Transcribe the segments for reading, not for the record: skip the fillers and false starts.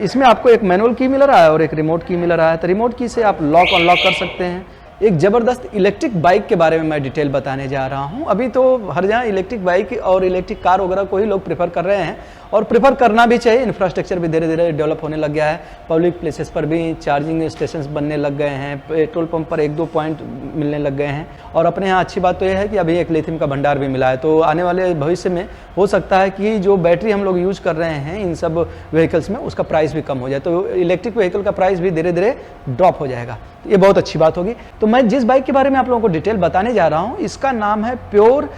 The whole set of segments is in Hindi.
इसमें आपको एक मैनुअल की मिल रहा है और एक रिमोट की मिल रहा है। तो रिमोट की से आप लॉक अनलॉक कर सकते हैं। एक ज़बरदस्त इलेक्ट्रिक बाइक के बारे में मैं डिटेल बताने जा रहा हूं। अभी तो हर जगह इलेक्ट्रिक बाइक और इलेक्ट्रिक कार वगैरह को ही लोग प्रेफर कर रहे हैं और प्रेफर करना भी चाहिए। इंफ्रास्ट्रक्चर भी धीरे धीरे डेवलप होने लग गया है। पब्लिक प्लेसेस पर भी चार्जिंग स्टेशंस बनने लग गए हैं। पेट्रोल पंप पर 1-2 पॉइंट मिलने लग गए हैं। और अपने यहाँ अच्छी बात तो यह है कि अभी एक लिथियम का भंडार भी मिला है। तो आने वाले भविष्य में हो सकता है कि जो बैटरी हम लोग यूज़ कर रहे हैं इन सब व्हीकल्स में, उसका प्राइस भी कम हो जाए। तो इलेक्ट्रिक व्हीकल का प्राइस भी धीरे धीरे ड्रॉप हो जाएगा। तो ये बहुत अच्छी बात होगी। तो मैं जिस बाइक के बारे में आप लोगों को डिटेल बताने जा रहा हूँ, इसका नाम है प्योर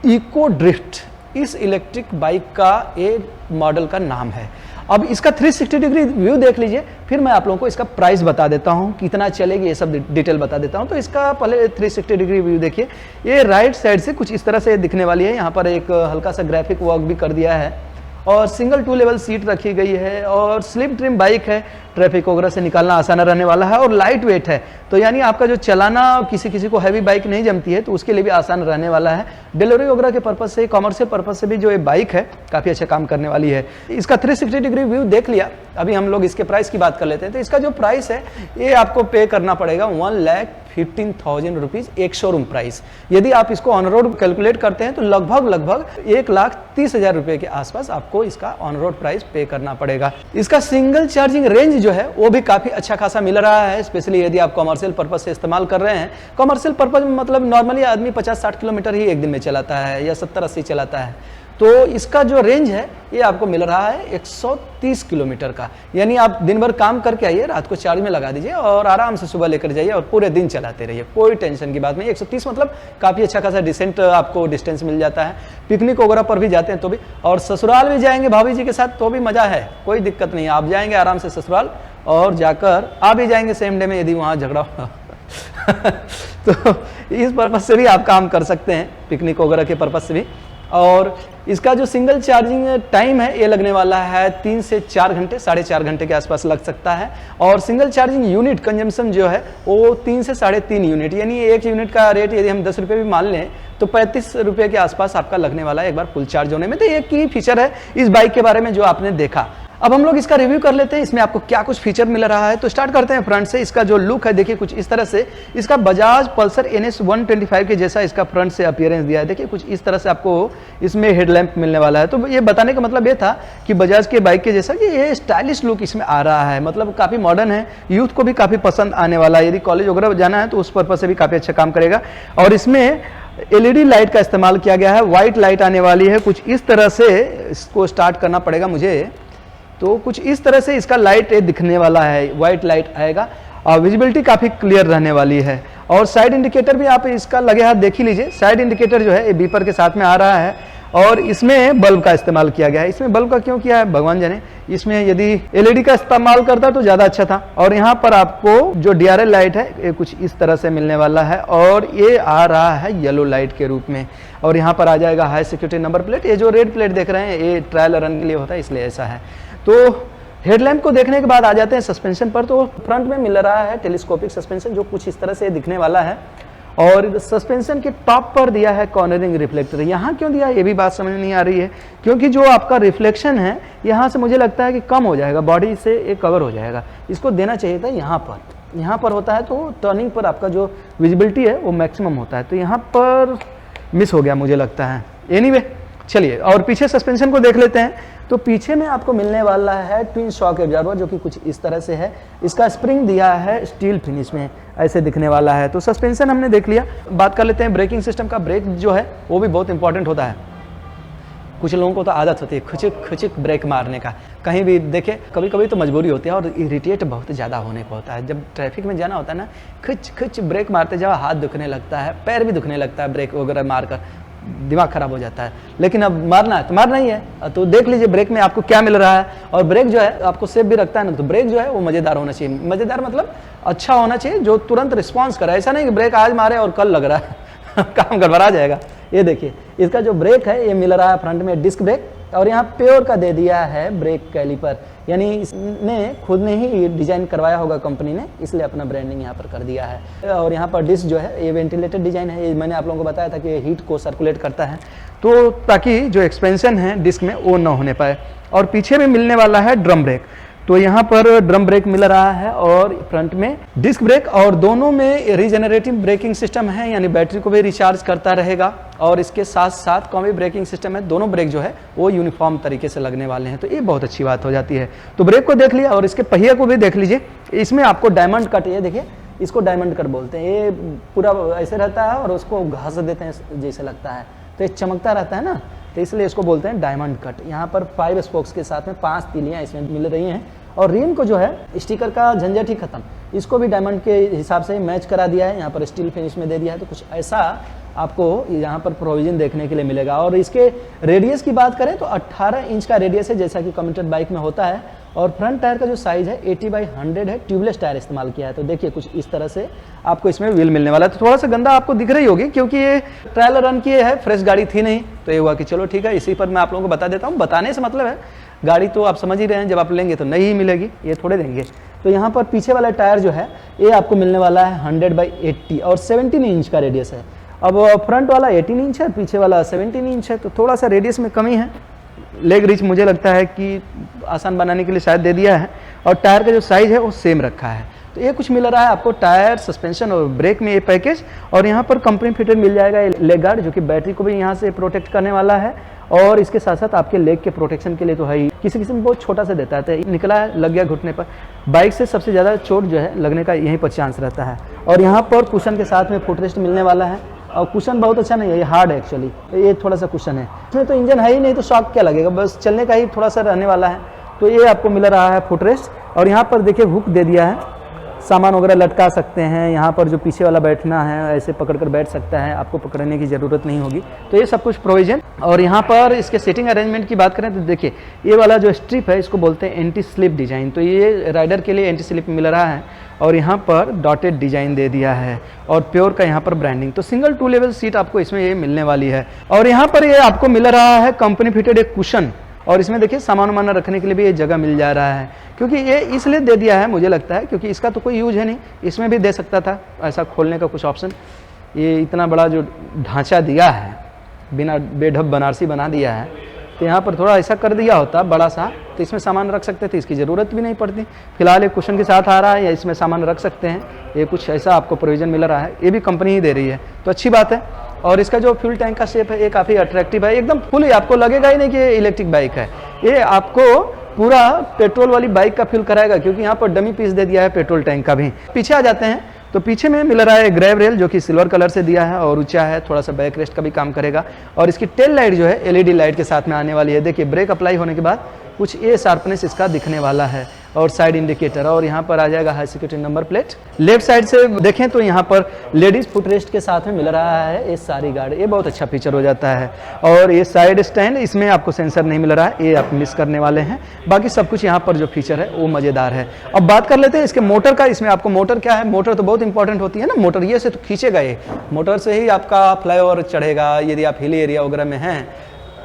इको ड्रिफ्ट। इस इलेक्ट्रिक बाइक का एक मॉडल का नाम है। अब इसका 360 डिग्री व्यू देख लीजिए, फिर मैं आप लोगों को इसका प्राइस बता देता हूं, कितना चलेगी ये सब डिटेल बता देता हूं। तो इसका पहले 360 डिग्री व्यू देखिए। ये राइट साइड से कुछ इस तरह से दिखने वाली है। यहाँ पर एक हल्का सा ग्राफिक वर्क भी कर दिया है और सिंगल 2 लेवल सीट रखी गई है और स्लिप ट्रिम बाइक है। ट्रैफिक वगैरह से निकालना आसान रहने वाला है और लाइट वेट है। तो यानी आपका जो चलाना, किसी को हैवी बाइक नहीं जमती है तो उसके लिए भी आसान रहने वाला है। डिलीवरी वगैरह के पर्पज से, कॉमर्शियल पर्पज से भी जो ये बाइक है काफ़ी अच्छा काम करने वाली है। इसका 360 डिग्री व्यू देख लिया। अभी हम लोग इसके प्राइस की बात कर लेते हैं। तो इसका जो प्राइस है ये आपको पे करना पड़ेगा 1,15,000 रुपीज़, एक शोरूम प्राइस। यदि आप इसको ऑन रोड कैलकुलेट करते हैं तो लगभग 1,30,000 रुपये के आसपास आपको इसका ऑन रोड प्राइस पे करना पड़ेगा। इसका सिंगल चार्जिंग रेंज जो है वो भी काफ़ी अच्छा खासा मिल रहा है, स्पेशली यदि आप कॉमर्शियल पर्पज से इस्तेमाल कर रहे हैं। कॉमर्शियल पर्पज मतलब नॉर्मली आदमी 50-60 किलोमीटर ही एक दिन में चलाता है या 70-80 चलाता है। तो इसका जो रेंज है ये आपको मिल रहा है 130 किलोमीटर का। यानी आप दिन भर काम करके आइए, रात को चार्ज में लगा दीजिए और आराम से सुबह लेकर जाइए और पूरे दिन चलाते रहिए, कोई टेंशन की बात नहीं। 130 मतलब काफ़ी अच्छा खासा डिसेंट आपको डिस्टेंस मिल जाता है। पिकनिक वगैरह पर भी जाते हैं तो भी, और ससुराल भी जाएंगे भाभी जी के साथ तो भी मज़ा है, कोई दिक्कत नहीं है। आप जाएंगे आराम से ससुराल और जाकर आ भी जाएंगे सेम डे में यदि वहाँ झगड़ा हो तो इस पर्पज़ से भी आप काम कर सकते हैं, पिकनिक वगैरह के पर्पज़ से भी। और इसका जो सिंगल चार्जिंग टाइम है ये लगने वाला है 3 से 4 घंटे, 4.5 घंटे के आसपास लग सकता है। और सिंगल चार्जिंग यूनिट कंजम्पशन जो है वो 3 से 3.5 यूनिट, यानी एक यूनिट का रेट यदि हम 10 रुपये भी मान लें तो 35 रुपये के आसपास आपका लगने वाला है एक बार फुल चार्ज होने में। तो ये की फीचर है इस बाइक के बारे में जो आपने देखा। अब हम लोग इसका रिव्यू कर लेते हैं, इसमें आपको क्या कुछ फीचर मिल रहा है। तो स्टार्ट करते हैं फ्रंट से। इसका जो लुक है देखिए कुछ इस तरह से। इसका बजाज पल्सर NS 125 के जैसा इसका फ्रंट से अपीयरेंस दिया है। देखिए कुछ इस तरह से आपको इसमें हेडलैम्प मिलने वाला है। तो ये बताने का मतलब ये था कि बजाज के बाइक के जैसा कि ये स्टाइलिश लुक इसमें आ रहा है, मतलब काफ़ी मॉडर्न है, यूथ को भी काफ़ी पसंद आने वाला है। यदि कॉलेज वगैरह जाना है तो उस पर्पज से भी काफ़ी अच्छा काम करेगा। और इसमें LED लाइट का इस्तेमाल किया गया है, व्हाइट लाइट आने वाली है। कुछ इस तरह से इसको स्टार्ट करना पड़ेगा मुझे, तो कुछ इस तरह से इसका लाइट दिखने वाला है, व्हाइट लाइट आएगा और विजिबिलिटी काफ़ी क्लियर रहने वाली है। और साइड इंडिकेटर भी आप इसका लगे हाथ देख ही लीजिए। साइड इंडिकेटर जो है ये बीपर के साथ में आ रहा है और इसमें बल्ब का इस्तेमाल किया गया है। इसमें बल्ब का क्यों किया है भगवान जाने, इसमें यदि LED का इस्तेमाल करता तो ज़्यादा अच्छा था। और यहाँ पर आपको जो DRL लाइट है ये कुछ इस तरह से मिलने वाला है और ये आ रहा है येलो लाइट के रूप में। और यहाँ पर आ जाएगा हाई सिक्योरिटी नंबर प्लेट। ये जो रेड प्लेट देख रहे हैं ये ट्रायल रन के लिए होता है, इसलिए ऐसा है। तो हेडलैम्प को देखने के बाद आ जाते हैं सस्पेंशन पर। तो फ्रंट में मिल रहा है टेलीस्कोपिक सस्पेंशन जो कुछ इस तरह से दिखने वाला है और सस्पेंशन के टॉप पर दिया है कॉर्नरिंग रिफ्लेक्टर। यहाँ क्यों दिया ये भी बात समझ नहीं आ रही है, क्योंकि जो आपका रिफ्लेक्शन है यहाँ से मुझे लगता है कि कम हो जाएगा, बॉडी से ये कवर हो जाएगा। इसको देना चाहिए था यहाँ पर होता है तो टर्निंग पर आपका जो विजिबिलिटी है वो मैक्सिमम होता है, तो यहाँ पर मिस हो गया मुझे लगता है। एनीवे चलिए, और पीछे सस्पेंशन को देख लेते हैं। तो पीछे में आपको मिलने वाला है ट्विन शॉक एब्जॉर्बर जो कि कुछ इस तरह से है। इसका स्प्रिंग दिया है स्टील फिनिश में, ऐसे दिखने वाला है। तो सस्पेंशन हमने देख लिया। बात कर लेते हैं ब्रेकिंग सिस्टम का। ब्रेक जो है वो भी बहुत इंपॉर्टेंट होता है। कुछ लोगों को तो आदत होती है खुचिक खुचिक ब्रेक मारने का, कहीं भी देखे। कभी कभी तो मजबूरी होती है और इरिटेट बहुत ज़्यादा होने को होता है। जब ट्रैफिक में जाना होता है ना, खिच खिच ब्रेक मारते जाओ, हाथ दुखने लगता है, पैर भी दुखने लगता है, ब्रेक वगैरह मारकर दिमाग खराब हो जाता है। लेकिन अब मारना है तो मारना ही है। तो देख लीजिए ब्रेक में आपको क्या मिल रहा है। और ब्रेक जो है आपको सेफ भी रखता है ना, तो ब्रेक जो है वो मज़ेदार होना चाहिए। मज़ेदार मतलब अच्छा होना चाहिए, जो तुरंत रिस्पॉन्स करे। ऐसा नहीं कि ब्रेक आज मारे और कल लग रहा है काम गड़बड़ा जाएगा। ये देखिए इसका जो ब्रेक है ये मिल रहा है फ्रंट में डिस्क ब्रेक, और यहाँ प्योर का दे दिया है ब्रेक कैलिपर, यानी इसने खुद ने ही डिजाइन करवाया होगा कंपनी ने, इसलिए अपना ब्रांडिंग यहाँ पर कर दिया है। और यहाँ पर डिस्क जो है ये वेंटिलेटेड डिजाइन है। ये मैंने आप लोगों को बताया था कि हीट को सर्कुलेट करता है, तो ताकि जो एक्सपेंशन है डिस्क में वो ना होने पाए। और पीछे में मिलने वाला है ड्रम ब्रेक। तो यहाँ पर ड्रम ब्रेक मिल रहा है और फ्रंट में डिस्क ब्रेक, और दोनों में रीजेनरेटिव ब्रेकिंग सिस्टम है, यानी बैटरी को भी रिचार्ज करता रहेगा। और इसके साथ साथ कॉम्बी ब्रेकिंग सिस्टम है, दोनों ब्रेक जो है वो यूनिफॉर्म तरीके से लगने वाले हैं, तो ये बहुत अच्छी बात हो जाती है। तो ब्रेक को देख लिया और इसके पहिए को भी देख लीजिए। इसमें आपको डायमंड कट, ये देखिए इसको डायमंड कट बोलते हैं, ये पूरा ऐसे रहता है और उसको घास देते हैं जैसे लगता है, तो ये चमकता रहता है ना, तो इसलिए इसको बोलते हैं डायमंड कट। यहाँ पर 5 स्पोक्स के साथ में 5 तीलियाँ इसमें मिल रही हैं, और रिम को जो है स्टिकर का झंझट ही खत्म, इसको भी डायमंड के हिसाब से मैच करा दिया है, यहाँ पर स्टील फिनिश में दे दिया है। तो कुछ ऐसा आपको यहाँ पर प्रोविजन देखने के लिए मिलेगा। और इसके रेडियस की बात करें तो 18 इंच का रेडियस है, जैसा कि कम्यूटेड बाइक में होता है। और फ्रंट टायर का जो साइज है 80/100 है, ट्यूबलेस टायर इस्तेमाल किया है। तो देखिए कुछ इस तरह से आपको इसमें व्हील मिलने वाला है। तो थोड़ा सा गंदा आपको दिख रही होगी, क्योंकि ये ट्रायल रन किए है, फ्रेश गाड़ी थी नहीं, तो ये हुआ कि चलो ठीक है, इसी पर मैं आप लोगों को बता देता हूँ। बताने से मतलब है, गाड़ी तो आप समझ ही रहे हैं, जब आप लेंगे तो नई ही मिलेगी, ये थोड़े देंगे। तो यहाँ पर पीछे वाला टायर जो है ये आपको मिलने वाला है 100/80 और 17 इंच का रेडियस है। अब फ्रंट वाला 18 इंच है, पीछे वाला 17 इंच है, तो थोड़ा सा रेडियस में कमी है। लेग रिच मुझे लगता है कि आसान बनाने के लिए शायद दे दिया है, और टायर का जो साइज है वो सेम रखा है। तो ये कुछ मिल रहा है आपको टायर, सस्पेंशन और ब्रेक में ये पैकेज। और यहाँ पर कंपनी फिटेड मिल जाएगा लेग गार्ड, जो कि बैटरी को भी यहाँ से प्रोटेक्ट करने वाला है, और इसके साथ साथ आपके लेग के प्रोटेक्शन के लिए तो है ही। किसी किसी में बहुत छोटा सा देता है, तो निकला है, लग गया घुटने पर। बाइक से सबसे ज़्यादा चोट जो है लगने का यहीं पर चांस रहता है। और यहाँ पर कुशन के साथ में फुटरेस्ट मिलने वाला है, और कुशन बहुत अच्छा नहीं है, ये हार्ड है एक्चुअली, ये थोड़ा सा कुशन है। इसमें तो इंजन है ही नहीं, तो शॉक क्या लगेगा, बस चलने का ही थोड़ा सा रहने वाला है। तो ये आपको मिल रहा है फुटरेस्ट। और यहाँ पर देखिए हुक दे दिया है, सामान वगैरह लटका सकते हैं। यहाँ पर जो पीछे वाला बैठना है ऐसे पकड़कर बैठ सकता है, आपको पकड़ने की ज़रूरत नहीं होगी। तो ये सब कुछ प्रोविजन। और यहाँ पर इसके सीटिंग अरेंजमेंट की बात करें तो देखिए ये वाला जो स्ट्रिप है इसको बोलते हैं एंटी स्लिप डिज़ाइन, तो ये राइडर के लिए एंटी स्लिप मिल रहा है। और यहाँ पर डॉटेड डिजाइन दे दिया है, और प्योर का यहाँ पर ब्रांडिंग। तो सिंगल 2 लेवल सीट आपको इसमें ये मिलने वाली है। और यहाँ पर ये आपको मिल रहा है कंपनी फिटेड एक कुशन, और इसमें देखिए सामान वामान रखने के लिए भी ये जगह मिल जा रहा है। क्योंकि ये इसलिए दे दिया है मुझे लगता है, क्योंकि इसका तो कोई यूज है नहीं, इसमें भी दे सकता था ऐसा खोलने का कुछ ऑप्शन। ये इतना बड़ा जो ढांचा दिया है, बिना बेढब बनारसी बना दिया है, तो यहाँ पर थोड़ा ऐसा कर दिया होता बड़ा सा, तो इसमें सामान रख सकते थे, इसकी ज़रूरत भी नहीं पड़ती। फिलहाल एक कुशन के साथ आ रहा है, या इसमें सामान रख सकते हैं, ये कुछ ऐसा आपको प्रोविजन मिल रहा है। ये भी कंपनी ही दे रही है, तो अच्छी बात है। और इसका जो फ्यूल टैंक का शेप है ये काफ़ी अट्रैक्टिव है, एकदम फुल ही, आपको लगेगा ही नहीं कि ये इलेक्ट्रिक बाइक है, ये आपको पूरा पेट्रोल वाली बाइक का फील कराएगा, क्योंकि यहाँ पर डमी पीस दे दिया है पेट्रोल टैंक का भी। पीछे आ जाते हैं तो पीछे में मिल रहा है ग्रैब रेल, जो कि सिल्वर कलर से दिया है और ऊंचा है, थोड़ा सा बैक रेस्ट का भी काम करेगा। और इसकी टेल लाइट जो है एलईडी लाइट के साथ में आने वाली है। देखिए ब्रेक अप्लाई होने के बाद कुछ ये शार्पनेस इसका दिखने वाला है। और साइड इंडिकेटर, और यहाँ पर आ जाएगा high security number plate. Left side से देखें तो यहाँ पर लेडीज फुटरेस्ट के साथ में मिल रहा है ये सारी गार्ड, ये बहुत अच्छा फीचर हो जाता है। और ये साइड स्टैंड, इसमें आपको सेंसर नहीं मिल रहा है, ये आप मिस करने वाले हैं। बाकी सब कुछ यहाँ पर जो फीचर है वो मज़ेदार है। अब बात कर लेते हैं इसके मोटर का। इसमें आपको मोटर क्या है, मोटर तो बहुत इंपॉर्टेंट होती है ना, मोटर ये से तो खींचेगा, ये मोटर से ही आपका फ्लाईओवर चढ़ेगा। यदि आप हिली एरिया वगैरह में हैं,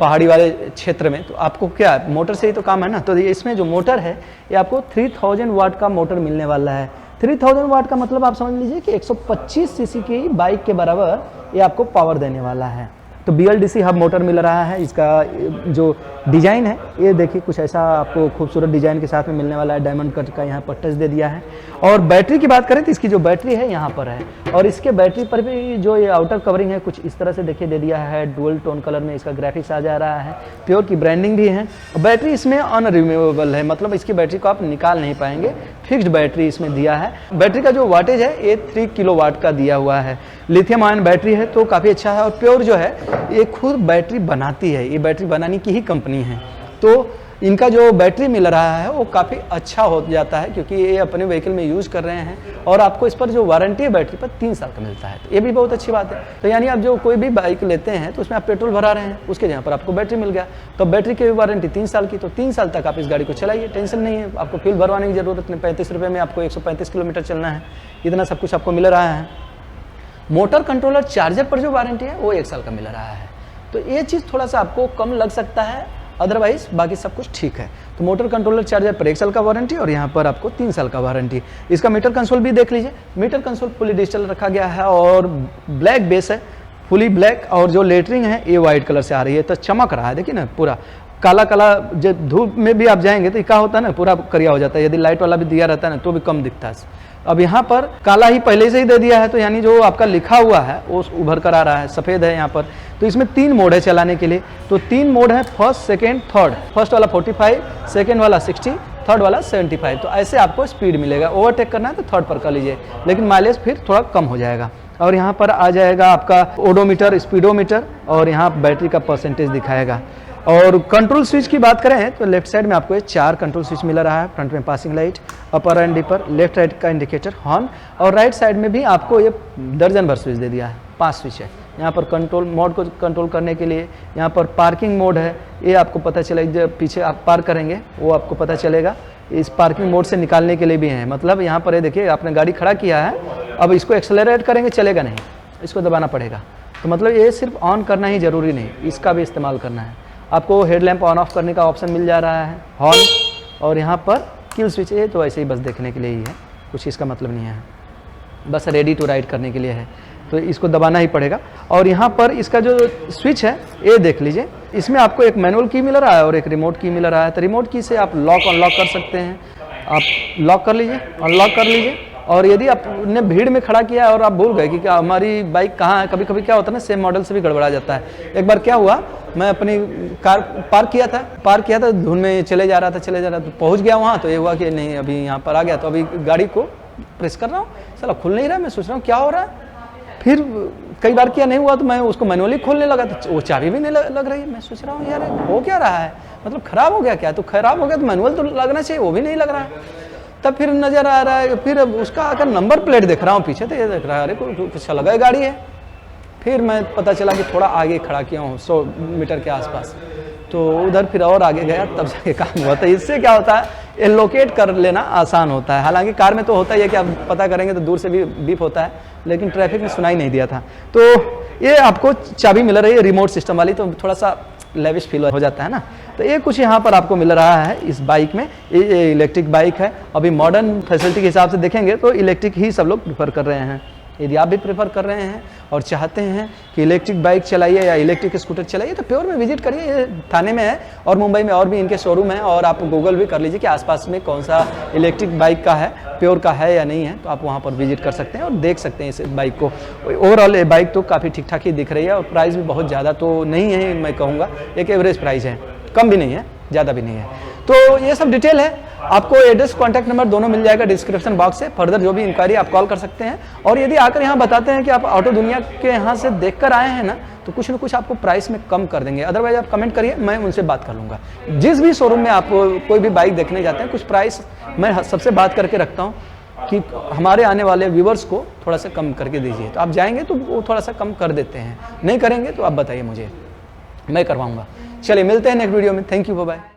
पहाड़ी वाले क्षेत्र में, तो आपको क्या है, मोटर से ही तो काम है ना। तो इसमें जो मोटर है ये आपको 3000 वाट का मोटर मिलने वाला है। 3000 वाट का मतलब आप समझ लीजिए कि 125 सीसी की बाइक के बराबर ये आपको पावर देने वाला है। तो BLDC हब मोटर मिल रहा है। इसका जो डिज़ाइन है ये देखिए कुछ ऐसा आपको खूबसूरत डिज़ाइन के साथ में मिलने वाला है। डायमंड कट का यहाँ पर टच दे दिया है। और बैटरी की बात करें तो इसकी जो बैटरी है यहाँ पर है, और इसके बैटरी पर भी जो ये आउटर कवरिंग है कुछ इस तरह से देखिए दे दिया है। डुअल टोन कलर में इसका ग्राफिक्स आ जा रहा है, प्योर की ब्रांडिंग भी है। बैटरी इसमें अनरिमूवेबल है, मतलब इसकी बैटरी को आप निकाल नहीं पाएंगे, फिक्स्ड बैटरी इसमें दिया है। बैटरी का जो वाटेज है ये 3 किलोवाट का दिया हुआ है। लिथियम आयन बैटरी है तो काफ़ी अच्छा है। और प्योर जो है ये खुद बैटरी बनाती है, ये बैटरी बनाने की ही कंपनी है। तो इनका जो बैटरी मिल रहा है वो काफ़ी अच्छा हो जाता है, क्योंकि ये अपने व्हीकल में यूज़ कर रहे हैं। और आपको इस पर जो वारंटी है बैटरी पर 3 साल का मिलता है, तो ये भी बहुत अच्छी बात है। तो यानी आप जो कोई भी बाइक लेते हैं तो उसमें आप पेट्रोल भरा रहे हैं, उसके जहाँ पर आपको बैटरी मिल गया, तो बैटरी की भी वारंटी 3 साल की, तो 3 साल तक आप इस गाड़ी को चलाइए, टेंशन नहीं है। आपको फ्यूल भरवाने की जरूरत नहीं, 35 रुपये में आपको 135 किलोमीटर चलना है, इतना सब कुछ आपको मिल रहा है। मोटर कंट्रोलर चार्जर पर जो वारंटी है वो 1 साल का मिल रहा है। तो ये चीज़ थोड़ा सा आपको कम लग सकता है, अदरवाइज बाकी सब कुछ ठीक है। तो मोटर कंट्रोलर चार्जर पर 1 साल का वारंटी, और यहाँ पर आपको 3 साल का वारंटी। इसका मीटर कंसोल भी देख लीजिए, मीटर कंसोल फुली डिजिटल रखा गया है, और ब्लैक बेस है, फुली ब्लैक। और जो लेटरिंग है ये वाइट कलर से आ रही है, तो चमक रहा है, देखिए ना पूरा। काला काला जब धूप में भी आप जाएंगे तो क्या होता है ना, पूरा करिया हो जाता है। यदि लाइट वाला भी दिया रहता है ना तो भी कम दिखता है। अब यहाँ पर काला ही पहले से ही दे दिया है, तो यानी जो आपका लिखा हुआ है वो उभर कर आ रहा है, सफ़ेद है यहाँ पर। तो इसमें 3 मोड है चलाने के लिए। तो 3 मोड है, फर्स्ट, सेकेंड, थर्ड। फर्स्ट वाला 45, सेकेंड वाला 60, थर्ड वाला 75। तो ऐसे आपको स्पीड मिलेगा। ओवरटेक करना है तो थर्ड पर कर लीजिए, लेकिन माइलेज फिर थोड़ा कम हो जाएगा। और यहाँ पर आ जाएगा आपका ओडोमीटर, स्पीडोमीटर, और यहाँ बैटरी का परसेंटेज दिखाएगा। और कंट्रोल स्विच की बात करें तो लेफ्ट साइड में आपको ये 4 कंट्रोल स्विच मिल रहा है। फ्रंट में passing light, upper and dipper, left right का इंडिकेटर, हॉर्न, और राइट साइड में भी आपको ये दर्जन भर स्विच दे दिया है। 5 स्विच है यहाँ पर कंट्रोल मोड को कंट्रोल करने के लिए। यहाँ पर पार्किंग मोड है, ये आपको पता चलेगा जब पीछे आप पार्क करेंगे वो आपको पता चलेगा। इस पार्किंग मोड से निकालने के लिए भी है, मतलब यहाँ पर ये देखिए आपने गाड़ी खड़ा किया है, अब इसको एक्सेलरेट करेंगे चलेगा नहीं, इसको दबाना पड़ेगा। तो मतलब ये सिर्फ ऑन करना ही ज़रूरी नहीं, इसका भी इस्तेमाल करना है। आपको हेडलैम्प ऑन ऑफ करने का ऑप्शन मिल जा रहा है, हॉर्न, और यहाँ पर किल स्विच है, तो ऐसे ही बस देखने के लिए ही है, कुछ इसका मतलब नहीं है, बस रेडी टू राइड करने के लिए है, तो इसको दबाना ही पड़ेगा। और यहाँ पर इसका जो स्विच है ये देख लीजिए, इसमें आपको एक मैनुअल की मिल रहा है और एक रिमोट की मिल रहा है। तो रिमोट की से आप लॉक अनलॉक कर सकते हैं, आप लॉक कर लीजिए, अनलॉक कर लीजिए। और यदि आपने भीड़ में खड़ा किया और आप भूल गए कि क्या हमारी बाइक कहाँ है, कभी कभी क्या होता है ना, सेम मॉडल से भी गड़बड़ा जाता है। एक बार क्या हुआ, मैं अपनी कार पार्क किया था, धुन में चले जा रहा था, तो पहुँच गया वहाँ, तो ये हुआ कि नहीं अभी यहाँ पर आ गया, तो अभी गाड़ी को प्रेस कर रहा हूँ, साला खुल नहीं रहा, मैं सोच रहा हूँ क्या हो रहा है। फिर कई बार किया नहीं हुआ तो मैं उसको मैनुअली खोलने लगा, तो वो चाबी भी नहीं लग रही है। मैं सोच रहा हूँ यार हो क्या रहा है, मतलब ख़राब हो गया क्या। तो ख़राब हो गया तो मैनुअल तो लगना चाहिए, वो भी नहीं लग रहा है। तब फिर नज़र आ रहा है, फिर उसका अगर नंबर प्लेट देख रहा हूँ पीछे, तो ये देख रहा है अरे कुछ अलग है गाड़ी है। फिर मैं पता चला कि थोड़ा आगे खड़ा किया हूँ 100 मीटर के आसपास, तो उधर फिर और आगे गया, तब जाके काम हुआ। तो इससे क्या होता है, ये लोकेट कर लेना आसान होता है। हालांकि कार में तो होता ही है कि आप पता करेंगे तो दूर से भी बीप होता है, लेकिन ट्रैफिक में सुनाई नहीं दिया था। तो ये आपको चाबी मिल रही है रिमोट सिस्टम वाली, तो थोड़ा सा लेविश फील हो जाता है ना। तो ये कुछ यहाँ पर आपको मिल रहा है इस बाइक में। ये इलेक्ट्रिक बाइक है। अभी मॉडर्न फैसिलिटी के हिसाब से देखेंगे तो इलेक्ट्रिक ही सब लोग प्रेफर कर रहे हैं। यदि आप भी प्रेफर कर रहे हैं और चाहते हैं कि इलेक्ट्रिक बाइक चलाइए या इलेक्ट्रिक स्कूटर चलाइए, तो प्योर में विजिट करिए। ये थाने में है और मुंबई में और भी इनके शोरूम है, और आप गूगल भी कर लीजिए कि आसपास में कौन सा इलेक्ट्रिक बाइक का है, प्योर का है या नहीं है, तो आप वहाँ पर विजिट कर सकते हैं और देख सकते हैं इस बाइक को। ओवरऑल ये बाइक तो काफ़ी ठीक ठाक ही दिख रही है, और प्राइस भी बहुत ज़्यादा तो नहीं है, मैं कहूँगा एक एवरेज प्राइस है, कम भी नहीं है ज़्यादा भी नहीं है। तो ये सब डिटेल है। आपको एड्रेस, कॉन्टैक्ट नंबर दोनों मिल जाएगा डिस्क्रिप्शन बॉक्स से। फर्दर जो भी इंक्वायरी आप कॉल कर सकते हैं। और यदि आकर यहाँ बताते हैं कि आप ऑटो दुनिया के यहाँ से देखकर आए हैं ना, तो कुछ ना कुछ आपको प्राइस में कम कर देंगे। अदरवाइज आप कमेंट करिए, मैं उनसे बात कर लूँगा। जिस भी शोरूम में आप कोई भी बाइक देखने जाते हैं, कुछ प्राइस मैं सबसे बात करके रखता हूँ कि हमारे आने वाले व्यूवर्स को थोड़ा सा कम करके दीजिए। तो आप जाएंगे तो वो थोड़ा सा कम कर देते हैं, नहीं करेंगे तो आप बताइए मुझे, मैं करवाऊँगा। चलिए मिलते हैं नेक्स्ट वीडियो में। Thank you, bye bye.